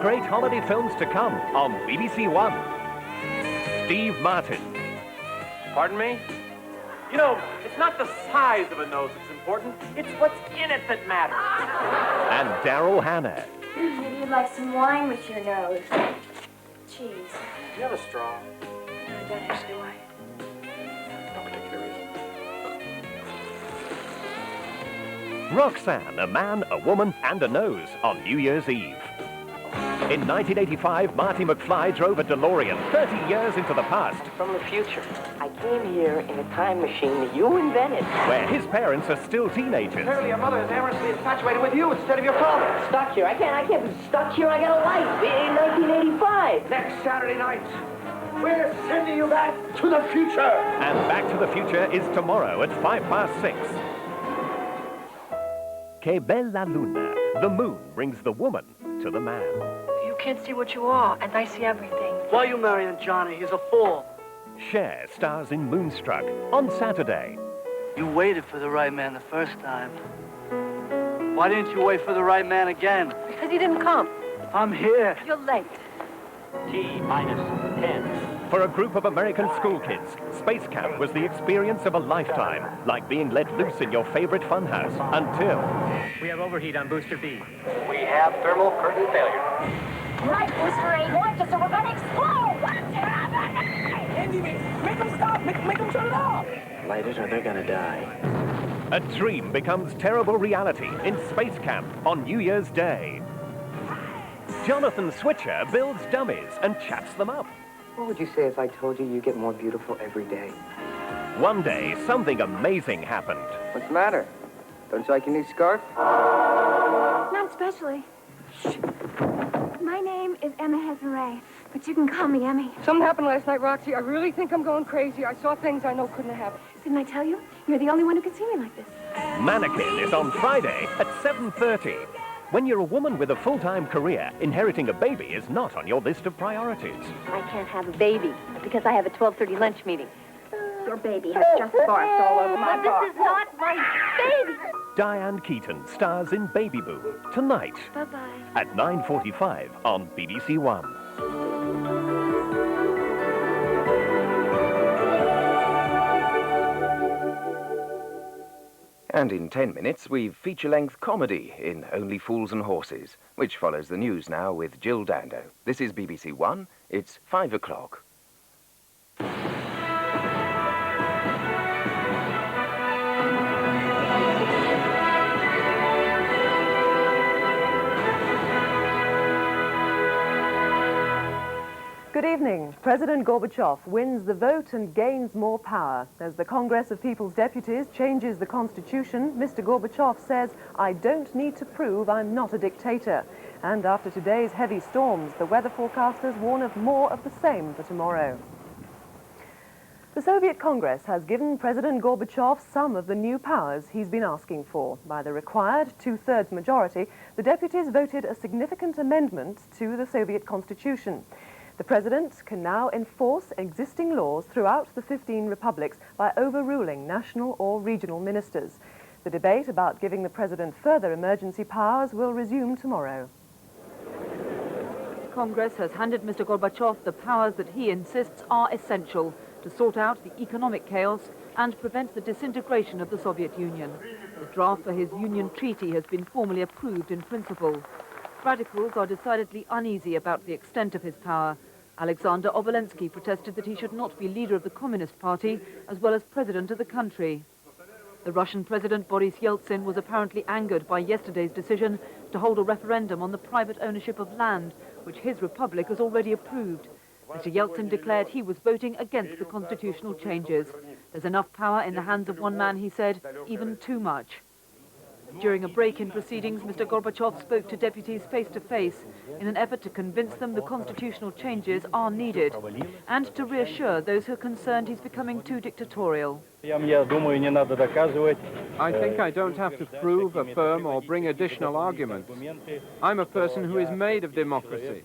great holiday films to come on BBC1. Steve Martin. Pardon me? You know, it's not the size of a nose that's important. It's what's in it that matters. And Daryl Hannah. Maybe you'd like some wine with your nose. Cheese. Do you have a straw? No, I don't actually, why? No particular reason. Roxanne, a man, a woman, and a nose on New Year's Eve. In 1985, Marty McFly drove a DeLorean 30 years into the past. From the future. I came here in a time machine that you invented. Where his parents are still teenagers. Clearly, your mother is amorously infatuated with you instead of your father. Stuck here. I can't be stuck here. I got a life. In 1985. Next Saturday night, we're sending you back to the future. And Back to the Future is tomorrow at 6:05. Que bella luna. The moon brings the woman to the man. You can't see what you are, and I see everything. Why are you marrying Johnny? He's a fool. Cher stars in Moonstruck on Saturday. You waited for the right man the first time. Why didn't you wait for the right man again? Because he didn't come. I'm here. You're late. T-10. For a group of American school kids, space camp was the experience of a lifetime, like being let loose in your favorite funhouse until... We have overheat on Booster B. We have thermal curtain failure. Right, Booster 8, watch us or we're gonna explode! What's happening? Andy, make them stop! Make them turn it off! Light it or they're gonna die. A dream becomes terrible reality in space camp on New Year's Day. Jonathan Switcher builds dummies and chats them up. What would you say if I told you you get more beautiful every day? One day, something amazing happened. What's the matter? Don't you like your new scarf? Not especially. My name is Emma Hezare, but you can call me Emmy. Something happened last night, Roxy. I really think I'm going crazy. I saw things I know couldn't have happened. Didn't I tell you? You're the only one who can see me like this. Mannequin is on Friday at 7:30. When you're a woman with a full-time career, inheriting a baby is not on your list of priorities. I can't have a baby because I have a 12:30 lunch meeting. Your baby has just barfed all over my bar. This is not my baby. Diane Keaton stars in Baby Boo tonight Bye-bye. at 9:45 on BBC1. And in 10 minutes, we've feature-length comedy in Only Fools and Horses, which follows the news now with Jill Dando. This is BBC1. It's 5 o'clock. Good evening. President Gorbachev wins the vote and gains more power. As the Congress of People's Deputies changes the Constitution, Mr. Gorbachev says, "I don't need to prove I'm not a dictator." And after today's heavy storms, the weather forecasters warn of more of the same for tomorrow. The Soviet Congress has given President Gorbachev some of the new powers he's been asking for. By the required two-thirds majority, the deputies voted a significant amendment to the Soviet Constitution. The president can now enforce existing laws throughout the 15 republics by overruling national or regional ministers. The debate about giving the president further emergency powers will resume tomorrow. Congress has handed Mr. Gorbachev the powers that he insists are essential to sort out the economic chaos and prevent the disintegration of the Soviet Union. The draft for his union treaty has been formally approved in principle. Radicals are decidedly uneasy about the extent of his power. Alexander Obolensky protested that he should not be leader of the Communist Party as well as president of the country. The Russian President Boris Yeltsin was apparently angered by yesterday's decision to hold a referendum on the private ownership of land, which his republic has already approved. Mr. Yeltsin declared he was voting against the constitutional changes. There's enough power in the hands of one man, he said, even too much. During a break in proceedings, Mr. Gorbachev spoke to deputies face-to-face in an effort to convince them the constitutional changes are needed and to reassure those who are concerned he's becoming too dictatorial. I think I don't have to prove, affirm or bring additional arguments. I'm a person who is made of democracy.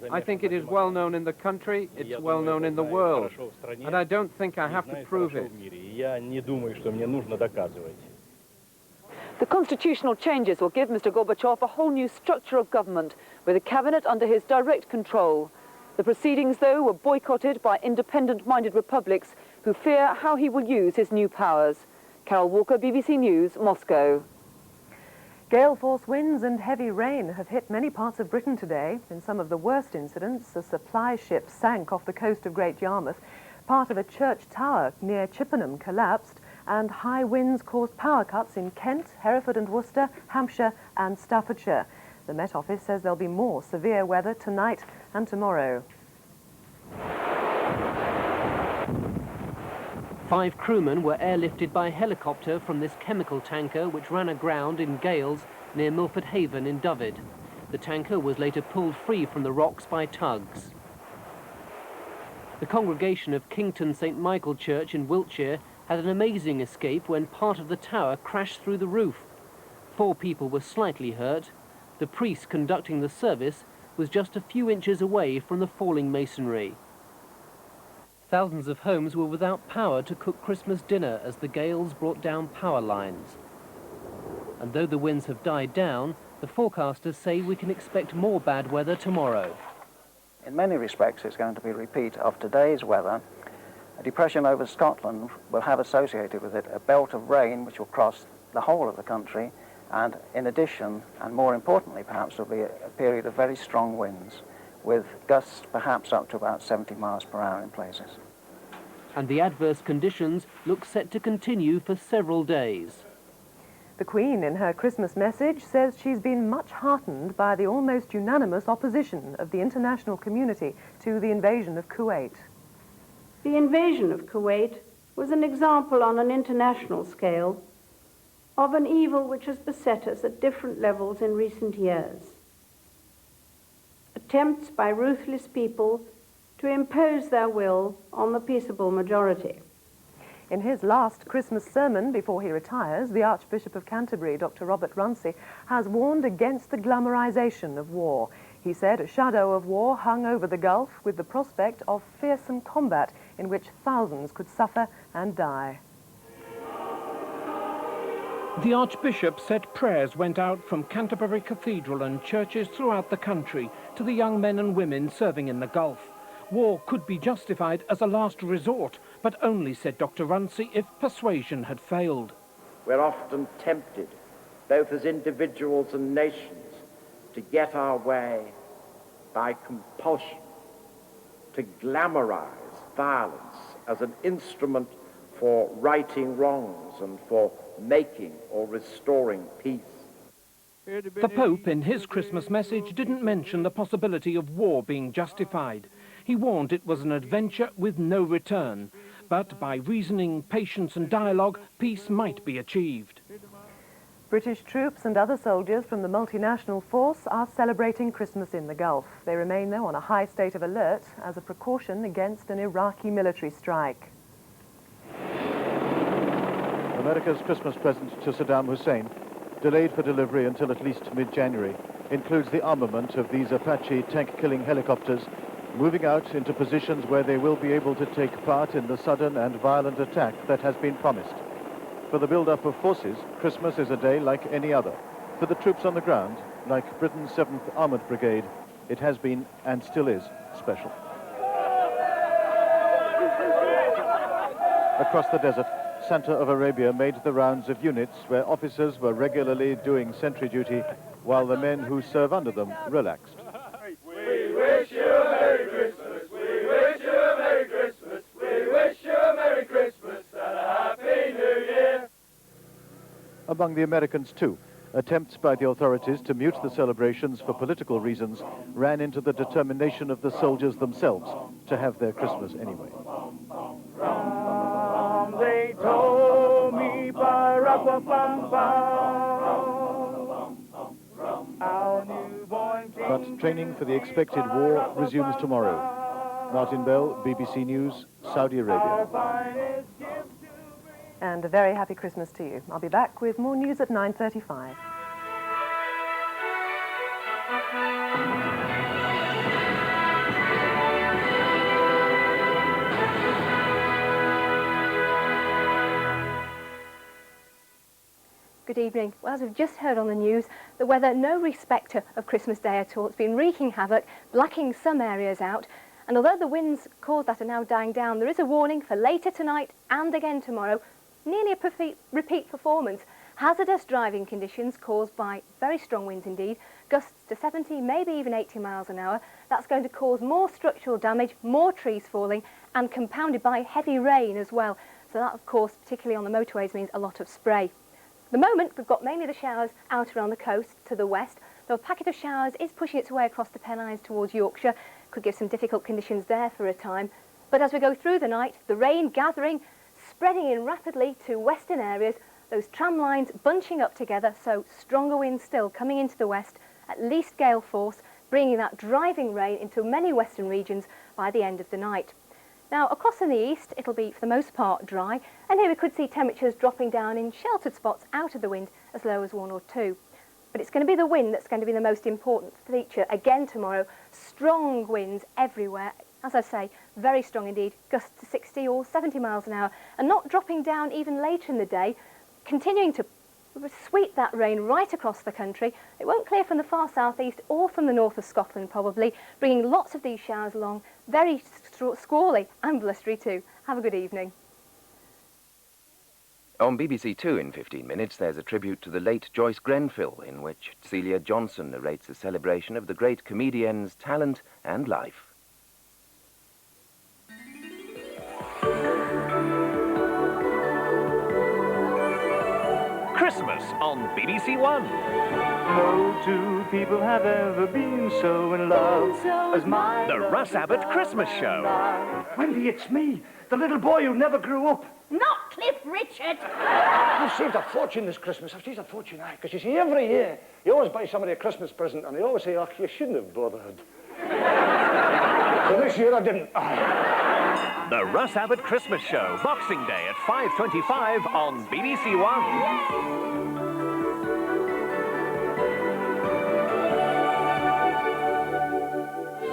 I think it is well known in the country, it's well known in the world, and I don't think I have to prove it. The constitutional changes will give Mr. Gorbachev a whole new structure of government, with a cabinet under his direct control. The proceedings, though, were boycotted by independent-minded republics who fear how he will use his new powers. Carol Walker, BBC News, Moscow. Gale force winds and heavy rain have hit many parts of Britain today. In some of the worst incidents, a supply ship sank off the coast of Great Yarmouth. Part of a church tower near Chippenham collapsed, and high winds caused power cuts in Kent, Hereford and Worcester, Hampshire and Staffordshire. The Met Office says there'll be more severe weather tonight and tomorrow. 5 crewmen were airlifted by helicopter from this chemical tanker which ran aground in gales near Milford Haven in Dyfed. The tanker was later pulled free from the rocks by tugs. The congregation of Kington St Michael Church in Wiltshire had an amazing escape when part of the tower crashed through the roof. 4 people were slightly hurt. The priest conducting the service was just a few inches away from the falling masonry. Thousands of homes were without power to cook Christmas dinner as the gales brought down power lines. And though the winds have died down, the forecasters say we can expect more bad weather tomorrow. In many respects, it's going to be a repeat of today's weather. A depression over Scotland will have associated with it a belt of rain which will cross the whole of the country, and in addition, and more importantly perhaps, will be a period of very strong winds, with gusts perhaps up to about 70 miles per hour in places. And the adverse conditions look set to continue for several days. The Queen, in her Christmas message, says she's been much heartened by the almost unanimous opposition of the international community to the invasion of Kuwait. The invasion of Kuwait was an example on an international scale of an evil which has beset us at different levels in recent years. Attempts by ruthless people to impose their will on the peaceable majority. In his last Christmas sermon before he retires, the Archbishop of Canterbury, Dr. Robert Runcie, has warned against the glamorization of war. He said a shadow of war hung over the Gulf with the prospect of fearsome combat in which thousands could suffer and die. The Archbishop said prayers went out from Canterbury Cathedral and churches throughout the country to the young men and women serving in the Gulf. War could be justified as a last resort, but only, said Dr. Runcie, if persuasion had failed. We're often tempted, both as individuals and nations, to get our way by compulsion, to glamorize violence as an instrument for righting wrongs and for making or restoring peace. The Pope, in his Christmas message, didn't mention the possibility of war being justified. He warned it was an adventure with no return, but by reasoning, patience and dialogue, peace might be achieved. British troops and other soldiers from the multinational force are celebrating Christmas in the Gulf. They remain, though, on a high state of alert as a precaution against an Iraqi military strike. America's Christmas present to Saddam Hussein, delayed for delivery until at least mid-January, includes the armament of these Apache tank-killing helicopters, moving out into positions where they will be able to take part in the sudden and violent attack that has been promised. For the build-up of forces, Christmas is a day like any other. For the troops on the ground, like Britain's 7th Armoured Brigade, it has been and still is special. Across the desert, Santa of Arabia made the rounds of units where officers were regularly doing sentry duty while the men who serve under them relaxed. We wish you a Merry Christmas, we wish you a Merry Christmas, we wish you a Merry Christmas and a Happy New Year. Among the Americans, too, attempts by the authorities to mute the celebrations for political reasons ran into the determination of the soldiers themselves to have their Christmas anyway. They told me But training for the expected war resumes tomorrow. Martin Bell, BBC News, Saudi Arabia. And a very happy Christmas to you. I'll be back with more news at 9:35. Good evening. Well, as we've just heard on the news, the weather no respecter of Christmas Day at all. It's been wreaking havoc, blacking some areas out. And although the winds caused that are now dying down, there is a warning for later tonight and again tomorrow, nearly a repeat performance. Hazardous driving conditions caused by very strong winds indeed, gusts to 70, maybe even 80 miles an hour. That's going to cause more structural damage, more trees falling, and compounded by heavy rain as well. So that, of course, particularly on the motorways, means a lot of spray. At the moment, we've got mainly the showers out around the coast to the west, though a packet of showers is pushing its way across the Pennines towards Yorkshire. Could give some difficult conditions there for a time. But as we go through the night, the rain gathering, spreading in rapidly to western areas, those tram lines bunching up together, so stronger winds still coming into the west, at least gale force, bringing that driving rain into many western regions by the end of the night. Now, across in the east, it'll be, for the most part, dry, and here we could see temperatures dropping down in sheltered spots out of the wind as low as 1 or 2. But it's going to be the wind that's going to be the most important feature again tomorrow. Strong winds everywhere. As I say, very strong indeed, gusts to 60 or 70 miles an hour, and not dropping down even later in the day, continuing to sweep that rain right across the country. It won't clear from the far southeast or from the north of Scotland probably, bringing lots of these showers along, very squally and blustery too. Have a good evening. On BBC2 in 15 minutes, there's a tribute to the late Joyce Grenfell, in which Celia Johnson narrates a celebration of the great comedian's talent and life. Christmas on BBC1. No two people have ever been so in love as my... The Russ Abbott Christmas Show. Wendy, it's me, the little boy who never grew up. Not Cliff Richard. I've saved a fortune this Christmas. I've saved a fortune, because you see, every year, you always buy somebody a Christmas present, and they always say, oh, you shouldn't have bothered. So this year I didn't. The Russ Abbott Christmas Show, Boxing Day at 5:25 on BBC1.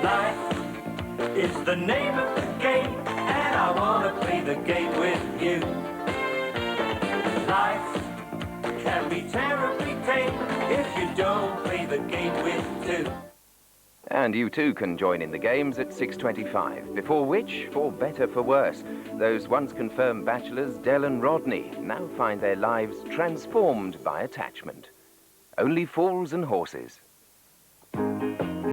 Life is the name of the game, and I want to play the game with you. Life can be terribly tame if you don't play the game with two. And you too can join in the games at 6:25, before which, for better for worse, those once confirmed bachelors Del and Rodney now find their lives transformed by attachment. Only fools and horses.